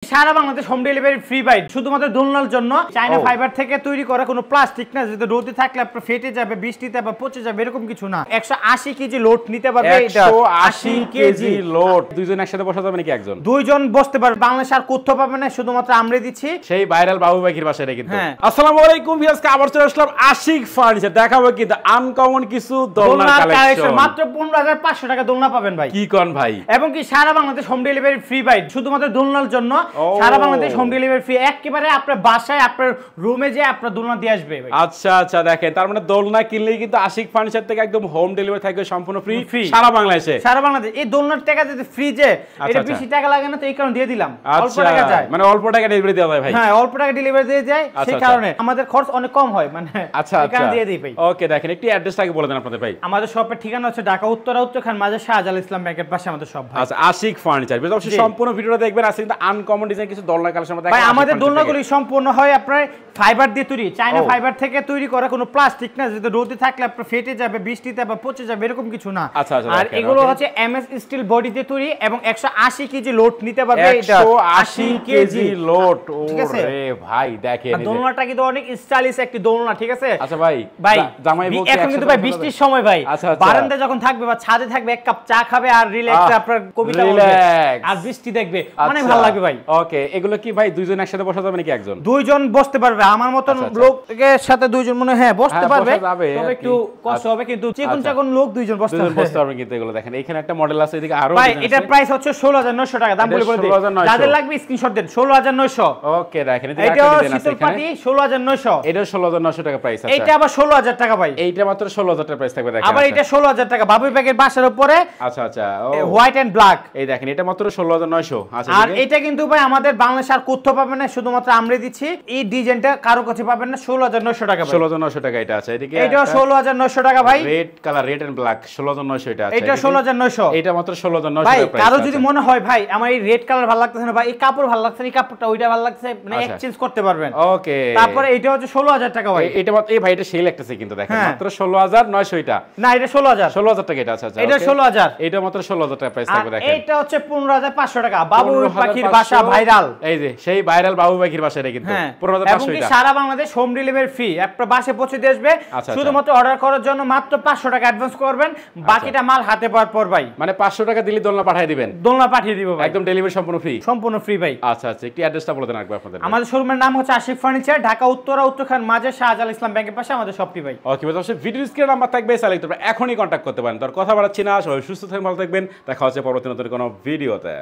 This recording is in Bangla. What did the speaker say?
সারা বাংলাদেশ হোম ডেলিভারি ফ্রি ভাই, শুধুমাত্র দোলনার জন্য। চায়না ফাইবার থেকে তৈরি করা, কোনো প্লাস্টিক না, যেটা রোদে থাকলে আপনার ফেটে যাবে, বৃষ্টিতে বা পচে যাবে, এরকম কিছু না। 180 কেজি লোড নিতে পারবে। 180 কেজি লোড। দুইজন একসাথে বসা যাবে নাকি? একজন দুইজন বসতে পারবে। বাংলাদেশ আর কোথাও পাবে না, শুধুমাত্র আমরা দিচ্ছি। সেই ভাইরাল বাবু ভাইয়ের বাসায় রে কিন্তু। আসসালামু আলাইকুম ভিউয়ার্স, আবার চলে আসলাম আশিক ফার্নিচার। দেখাবো কিন্তু আনকমন কিছু দোলনা কালেকশন। মাত্র 15500 টাকা দোলনা পাবেন ভাই। কি কোন ভাই? এবং কি সারা বাংলাদেশ হোম ডেলিভারি ফ্রি ভাই, শুধুমাত্র দোলনার জন্য। সারা বাংলাদেশ হোম ডেলিভারি ফ্রি, একেবারে আপনার বাসায় আপনার রুমে যে আপনার দোলনা দিয়ে আসবে ভাই। আচ্ছা আচ্ছা, দেখেন তার মানে দোলনা কিনলেই কিন্তু আশিক ফার্নিচার থেকে একদম হোম ডেলিভারি থাকবে সম্পূর্ণ ফ্রি সারা বাংলাদেশে। সারা বাংলাদেশ এই দোলনার টাকা যদি ফ্রি যে এটা বেশি টাকা লাগে না, তো এই কারণে দিয়ে দিলাম। অল্প টাকা যায়, মানে অল্প টাকা ডেলিভারি দেওয়া যায় ভাই। হ্যাঁ, অল্প টাকা ডেলিভারি দিয়ে যায়, সেই কারণে আমাদের খরচ অনেক কম হয়, মানে আচ্ছা আচ্ছা দিয়ে দিই ভাই। ওকে, দেখেন একটু অ্যাড্রেসটাকে বলে দেন আপনাদের ভাই। আমাদের শপের ঠিকানা হচ্ছে ঢাকা উত্তরখান মাঝে শাহজালাল ইসলাম ব্যাংকের পাশে আমাদের শপ ভাই। আচ্ছা, আশিক ফার্নিচার অবশ্যই সম্পূর্ণ ভিডিওটা দেখবেন। আজকে কিন্তু আনকমন ডিজাইন কিছু দোলনা কালেকশন আমাদের ভাই। আমাদের দোলনাগুলি সম্পূর্ণ হয় আপনার ফাইবার দিয়ে তৈরি, চায়না ফাইবার থেকে তৈরি করা, কোনো প্লাস্টিক না, যেটা রোদে থাকলে আপনার ফেটে যাবে, বৃষ্টিতে বা পচে যাবে, এরকম কিছু না। আর এগুলো হচ্ছে এমএস স্টিল বডি দিয়ে তৈরি এবং 180 কেজি লোড নিতে পারবে। 180 কেজি লোড। ওরে ভাই দেখেন, দোলনাটা কিন্তু অনেক স্টাইলিশ একটি দোলনা, ঠিক আছে? আচ্ছা ভাই, জামাই বলতে এখন কিন্তু ভাই বৃষ্টির সময় ভাই, বারান্দায় যখন থাকবে বা ছাদে থাকবে, এক কাপ চা খাবে আর রিল্যাক্স আপনার কবিতা বলবে আর বৃষ্টি দেখবে, অনেক ভালো লাগবে ভাই। ওকে, এগুলো কি ভাই দুইজন একসাথে বসা যাবে নাকি? একজন দুইজন বসতে পারবে। আমার মতন লোকের সাথে দুইজন মনে হয় বসতে পারবে, তবে একটু কষ্ট হবে, কিন্তু চিকন লোক দুইজন বসতে পারবে। কিন্তু এগুলো দেখেন, এখানে একটা মডেল আছে, এদিকে আরো ভাই। এটা প্রাইস হচ্ছে 16900 টাকা। দাম বলে দিই, যাদের লাগবে স্ক্রিনশট দেন। 16900। ওকে, দেখেন এটা শীতল পাটি 16900। এটা 16900 টাকা প্রাইস আছে। এটা আবার 16000 টাকা ভাই। এইটা মাত্র 16000 টাকা প্রাইস থাকবে। দেখেন আবার এটা 16000 টাকা বাবু ব্যাগের বাসার উপরে। আচ্ছা আচ্ছা, হোয়াইট এন্ড ব্ল্যাক। এই দেখেন, এটা মাত্র 16900। আচ্ছা, আর এটা কিন্তু ভাই আমাদের বাংলাদেশ আর কোথাও পাবেন না, শুধুমাত্র আমরা দিচ্ছি। এই ডিজাইনটা কারো কাছে পাবেন না। 16900 টাকা ভাই। 16900 টাকা এটা আছে। এদিকে এটা 16900 টাকা ভাই। Red colour, red and black 16900 এটা আছে। এটা 16900। এটা মাত্র 16900 ভাই। টাকা প্রাইস। কারো যদি মনে হয় ভাই আমার এই রেড কালার ভালো লাগতেছে না, বা এই কাপড় ভালো লাগছে না, এই কাপড়টা ওইটা ভালো লাগছে, মানে এক্সচেঞ্জ করতে পারবেন। ওকে, তারপরে এটা হচ্ছে 16000 টাকা ভাই। এটা মাত্র এই ভাই, এটা সেই লাগতেছে কিন্তু দেখেন, মাত্র 16900 এটা না, এটা 16000 টাকা এটা। আচ্ছা আচ্ছা, এটা 16000। এটা মাত্র 16000 টাকা প্রাইস থাকবে। দেখেন এটা হচ্ছে 15500 টাকা। বাবু পাখির বাসা ভাইরাল, এই যে সেই ভাইরাল বাবু পাখির বাসা রে কিন্তু 15500 এটা। সারা বাংলাদেশ হোম ডেলিভারি ফ্রি, আপনার বাসে পৌঁছে দিয়ে আসবে। শুধুমাত্র অর্ডার করার জন্য মাত্র 500 টাকা অ্যাডভান্স করবেন, বাকিটা মাল হাতে পাওয়ার পর ভাই। মানে 500 টাকা দিলে দোলনা পাঠিয়ে দিবেন? দোলনা পাঠিয়ে দিব ভাই, একদম ডেলিভারি সম্পূর্ণ ফ্রি। সম্পূর্ণ ফ্রি ভাই। আচ্ছা আচ্ছা, একটু অ্যাড্রেসটা বলে দেন আরেকবার আপনাদের। আমাদের শোরুমের নাম হচ্ছে আশিক ফার্নিচার, ঢাকা উত্তরখান মাঝে শাহজালাল ইসলাম ব্যাংকের পাশে আমাদের শপটি ভাই। ওকে, অবশ্যই ভিডিও স্ক্রিনে নাম্বার থাকবে, সিলেক্ট করে এখনই কন্টাক্ট করতে পারেন। তোর কথা বাড়াচ্ছি না, সবাই সুস্থ থাকবেন, ভালো থাকবেন। দেখা হচ্ছে পরবর্তী নতুন কোনো ভিডিওতে।